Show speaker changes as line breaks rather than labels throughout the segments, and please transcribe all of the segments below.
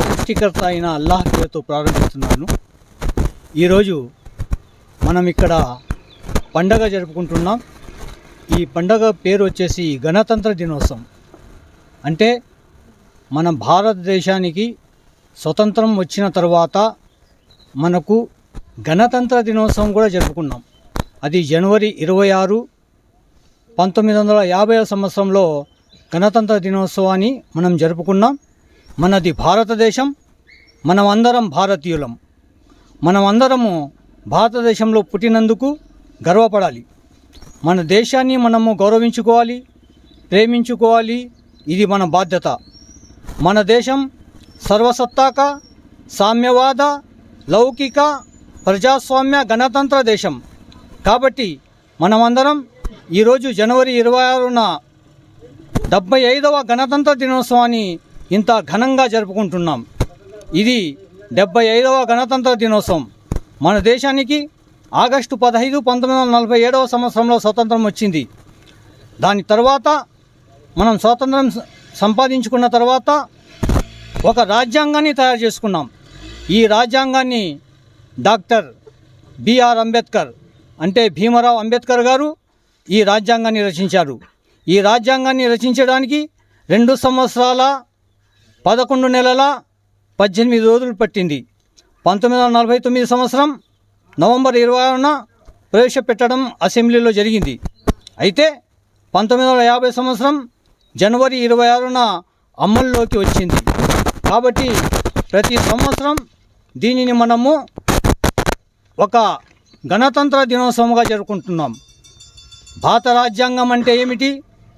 సృష్టికర్త అయిన అల్లాహ్ పేరుతో ప్రారంభిస్తున్నాను. ఈరోజు మనం ఇక్కడ పండగ జరుపుకుంటున్నాం. ఈ పండగ పేరు వచ్చేసి గణతంత్ర దినోత్సవం. అంటే మన భారతదేశానికి స్వతంత్రం వచ్చిన తర్వాత మనకు గణతంత్ర దినోత్సవం కూడా జరుపుకున్నాం. అది జనవరి 26, 1950 సంవత్సరంలో గణతంత్ర దినోత్సవాన్ని మనం జరుపుకున్నాం. మనది భారతదేశం, మనమందరం భారతీయులం. మనమందరము భారతదేశంలో పుట్టినందుకు గర్వపడాలి. మన దేశాన్ని మనము గౌరవించుకోవాలి, ప్రేమించుకోవాలి. ఇది మన బాధ్యత. మన దేశం సర్వసత్తాక, సామ్యవాద, లౌకిక, ప్రజాస్వామ్య గణతంత్ర దేశం. కాబట్టి మనమందరం ఈరోజు జనవరి 26న 75వ గణతంత్ర దినోత్సవాన్ని ఇంత ఘనంగా జరుపుకుంటున్నాం. ఇది 75వ గణతంత్ర దినోత్సవం. మన దేశానికి ఆగస్టు 15, 1947 సంవత్సరంలో స్వతంత్రం వచ్చింది. దాని తర్వాత మనం స్వాతంత్రం సంపాదించుకున్న తర్వాత ఒక రాజ్యాంగాన్ని తయారు చేసుకున్నాం. ఈ రాజ్యాంగాన్ని డాక్టర్ బిఆర్ అంబేద్కర్ అంటే భీమరావు అంబేద్కర్ గారు ఈ రాజ్యాంగాన్ని రచించారు. ఈ రాజ్యాంగాన్ని రచించడానికి 2 సంవత్సరాల 11 నెలల 18 రోజులు పట్టింది. 1949 సంవత్సరం నవంబర్ 26న ప్రవేశపెట్టడం అసెంబ్లీలో జరిగింది. అయితే 1950 సంవత్సరం జనవరి 26న అమల్లోకి వచ్చింది. కాబట్టి ప్రతి సంవత్సరం దీనిని మనము ఒక గణతంత్ర దినోత్సవంగా జరుపుకుంటున్నాం. భారత రాజ్యాంగం అంటే ఏమిటి,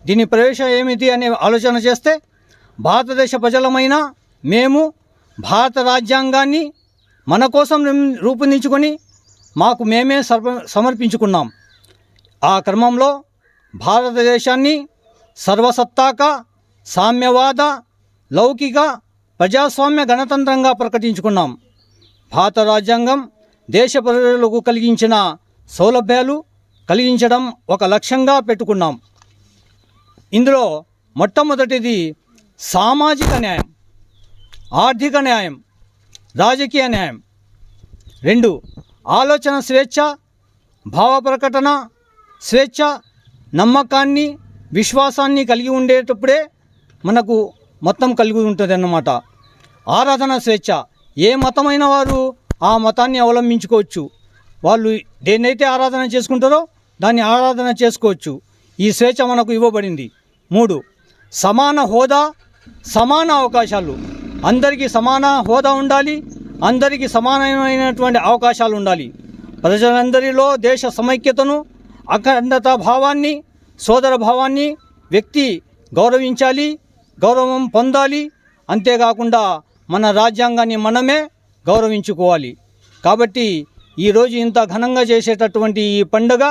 దీని ప్రవేశం ఏమిటి అనే ఆలోచన చేస్తే భారతదేశ ప్రజలమైన మేము భారత రాజ్యాంగాన్ని మన కోసం రూపొందించుకొని మాకు మేమే సమర్పించుకున్నాం. ఆ క్రమంలో భారతదేశాన్ని సర్వసత్తాక, సామ్యవాద, లౌకిక, ప్రజాస్వామ్య గణతంత్రంగా ప్రకటించుకున్నాం. భారత రాజ్యాంగం దేశ ప్రజలకు కలిగించిన సౌలభ్యాలు కలిగించడం ఒక లక్ష్యంగా పెట్టుకున్నాం. ఇందులో మొట్టమొదటిది సామాజిక న్యాయం, ఆర్థిక న్యాయం, రాజకీయ న్యాయం. 2 ఆలోచన స్వేచ్ఛ, భావ ప్రకటన స్వేచ్ఛ, నమ్మకాన్ని, విశ్వాసాన్ని కలిగి ఉండేటప్పుడే మనకు మొత్తం కలిగి ఉంటుంది అన్నమాట. ఆరాధన స్వేచ్ఛ, ఏ మతమైన వారు ఆ మతాన్ని అవలంబించుకోవచ్చు. వాళ్ళు దేన్నైతే ఆరాధన చేసుకుంటారో దాన్ని ఆరాధన చేసుకోవచ్చు. ఈ స్వేచ్ఛ మనకు ఇవ్వబడింది. 3 సమాన హోదా, సమాన అవకాశాలు. అందరికీ సమాన హోదా ఉండాలి, అందరికీ సమానమైనటువంటి అవకాశాలు ఉండాలి. ప్రజలందరిలో దేశ సమైక్యతను, అఖండత భావాన్ని, సోదర భావాన్ని వ్యక్తి గౌరవించాలి, గౌరవం పొందాలి. అంతేకాకుండా మన రాజ్యాంగాన్ని మనమే గౌరవించుకోవాలి. కాబట్టి ఈరోజు ఇంత ఘనంగా చేసేటటువంటి ఈ పండుగ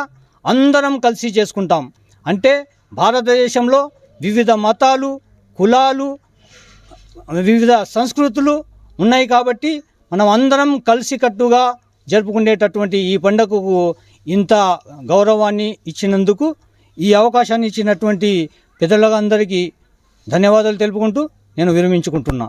అందరం కలిసి చేసుకుంటాం. అంటే భారతదేశంలో వివిధ మతాలు, కులాలు, వివిధ సంస్కృతులు ఉన్నాయి. కాబట్టి మనం అందరం కలిసికట్టుగా జరుపుకునేటటువంటి ఈ పండుగకు ఇంత గౌరవాన్ని ఇచ్చినందుకు, ఈ అవకాశాన్ని ఇచ్చినటువంటి పెద్దలందరికీ ధన్యవాదాలు తెలుపుకుంటూ నేను విరమించుకుంటున్నా.